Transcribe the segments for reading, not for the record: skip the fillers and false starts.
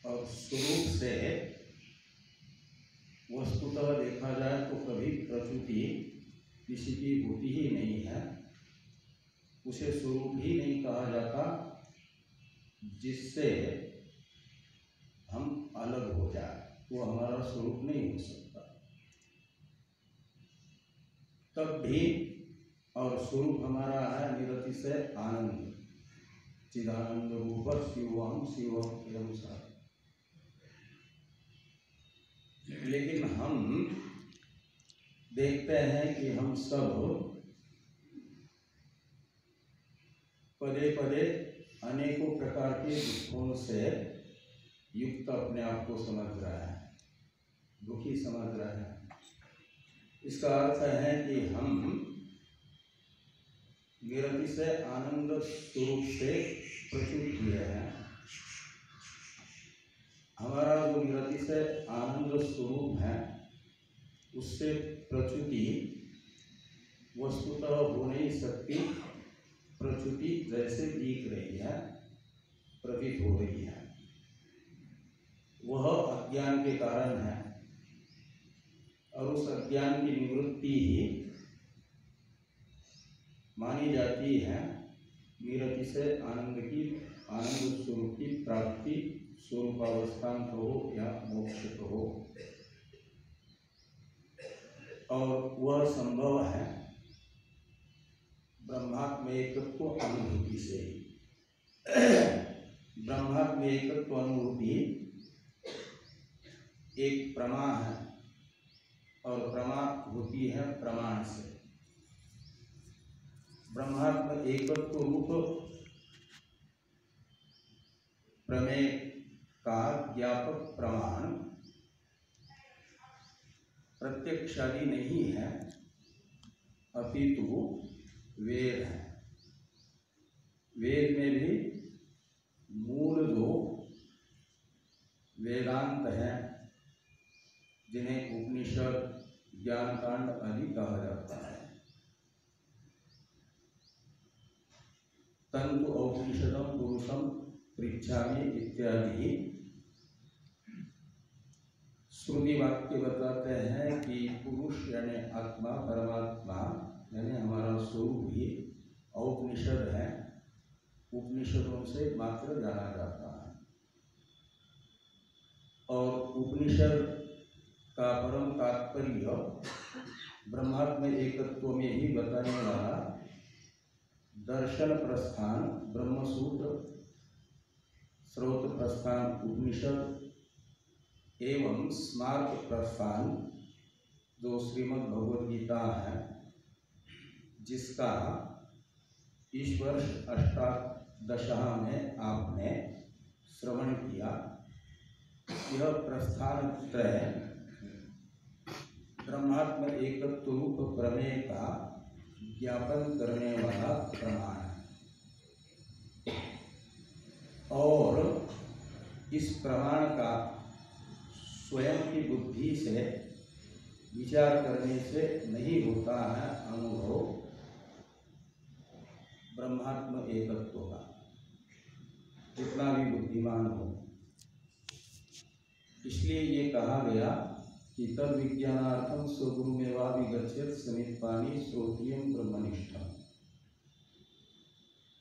और स्वरूप से वस्तुतः देखा जाए तो कभी प्रकृति किसी की होती ही नहीं है, उसे स्वरूप ही नहीं कहा जाता जिससे हम अलग हो जाए, वो हमारा स्वरूप नहीं हो सकता। तब भी और स्वरूप हमारा है निरतिशय आनंद, चिदानंद रूप शिवम शिवम एवं सा। लेकिन हम देखते हैं कि हम सब पदे पदे अनेकों प्रकार के दुखों से युक्त अपने आप को समझ रहा है, दुखी समझ रहा है। इसका अर्थ है कि हम निरतिशय आनंद स्वरूप से प्रचुर हुए हैं। हमारा जो निरतिशय आनंद स्वरूप है उससे प्रच्युति वस्तुतः हो नहीं सकती। प्रच्युति जैसे दिख रही है, प्रतीत हो रही है, वह अज्ञान के कारण है और उस अज्ञान की निवृत्ति ही मानी जाती है निरतिशय आनंद की, आनंद स्वरूप की प्राप्ति, स्वरूपावस्थान हो या मोक्ष हो। और वह संभव है ब्रह्मात्म एकत्व अनुभूति से ही। ब्रह्मात्म एकत्व अनुभूति एक प्रमा है और प्रमा होती है प्रमाण से। ब्रह्मात्म एकत्व रूप प्रमेय का ज्ञापक प्रमाण प्रत्यक्षादि नहीं है, अपितु वेद है। वेद में भी मूल दो वेदांत हैं जिन्हें उपनिषद, ज्ञान कांड आदि कहा जाता है। तंतु औपनिषदम पुरुषम पृच्छामि इत्यादि श्रुति वाक्य बताते हैं कि पुरुष यानी आत्मा, परमात्मा यानी हमारा स्वरूप ही औपनिषद है, उपनिषदों से मात्र जाना जाता है। और उपनिषद का परम तात्पर्य ब्रह्मात्म एकत्व में ही बताने वाला दर्शन प्रस्थान ब्रह्मसूत्र, स्रोत प्रस्थान उपनिषद एवं स्मार्त प्रस्थान जो श्रीमद् भगवद गीता है, जिसका इस वर्ष अष्टादशा में आपने श्रवण किया। यह प्रस्थान त्रय ब्रह्मात्म एकत्व रूप प्रमेय का ज्ञापन करने वाला प्रमाण है और इस प्रमाण का स्वयं की बुद्धि से विचार करने से नहीं होता है अनुभव ब्रह्मात्म एकत्व का, जितना भी बुद्धिमान हो। इसलिए ये कहा गया कि तद विज्ञानार्थम स्वगुरुमेवाभिगच्छेत् समित्पाणि श्रोत्रियं ब्रह्मनिष्ठम्।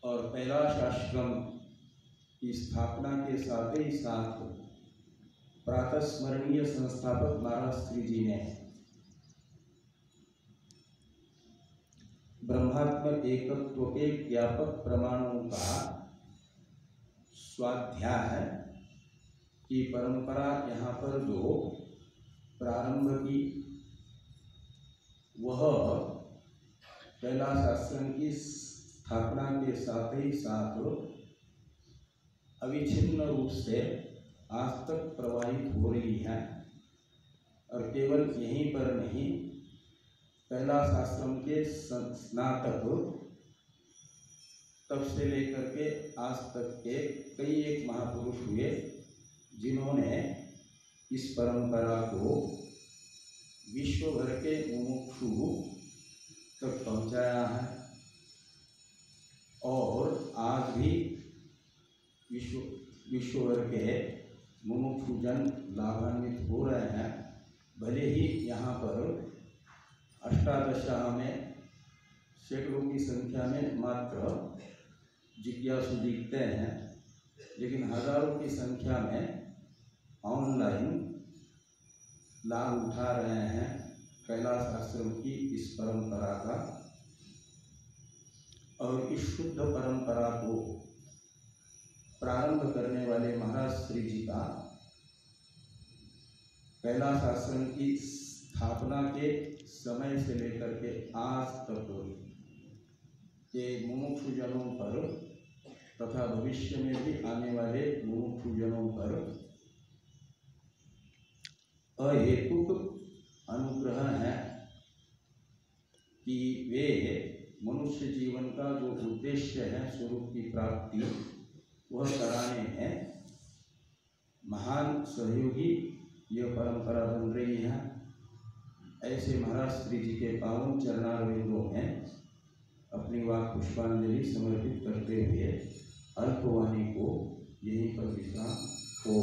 और कैलाश आश्रम की स्थापना के साथ ही साथ प्रातः स्मरणीय संस्थापक महाराज श्री जी ने ब्रह्मात्म एकत्व के व्यापक प्रमाणों का स्वाध्याय की परंपरा यहाँ पर जो प्रारंभ की, वह कैलाश आश्रम की स्थापना के साथ ही साथ अविच्छिन्न रूप से आज तक प्रवाहित हो रही है। और केवल यहीं पर नहीं, कैलाश आश्रम के स्नातक तब से लेकर के आज तक के कई एक महापुरुष हुए जिन्होंने इस परंपरा को विश्व भर के मुमुक्षु तक पहुंचाया है। और आज भी विश्व भर के मुमुक्षुजन लाभान्वित हो रहे हैं। भले ही यहाँ पर अष्टादशाह में सैकड़ों की संख्या में मात्र जिज्ञासु दिखते हैं, लेकिन हजारों की संख्या में ऑनलाइन लाभ उठा रहे हैं कैलाश आश्रम की इस परंपरा का। और इस शुद्ध परंपरा को प्रारंभ करने वाले महाराज श्री जी का कैलाश आश्रम की स्थापना के समय से लेकर के आज तक के मुमुक्षुजनों पर तथा भविष्य में भी आने वाले मुमुक्षुजनों पर अहेतुक अनुग्रह है कि वे मनुष्य जीवन का जो उद्देश्य है स्वरूप की प्राप्ति, वह कराने में महान सहयोगी यह परंपरा बन रही है। ऐसे महाराज श्री जी के पावन चरणारविंदों में अपनी वाक पुष्पांजलि समर्पित करते हुए अल्पवाणी को यहीं पर विश्राम हो।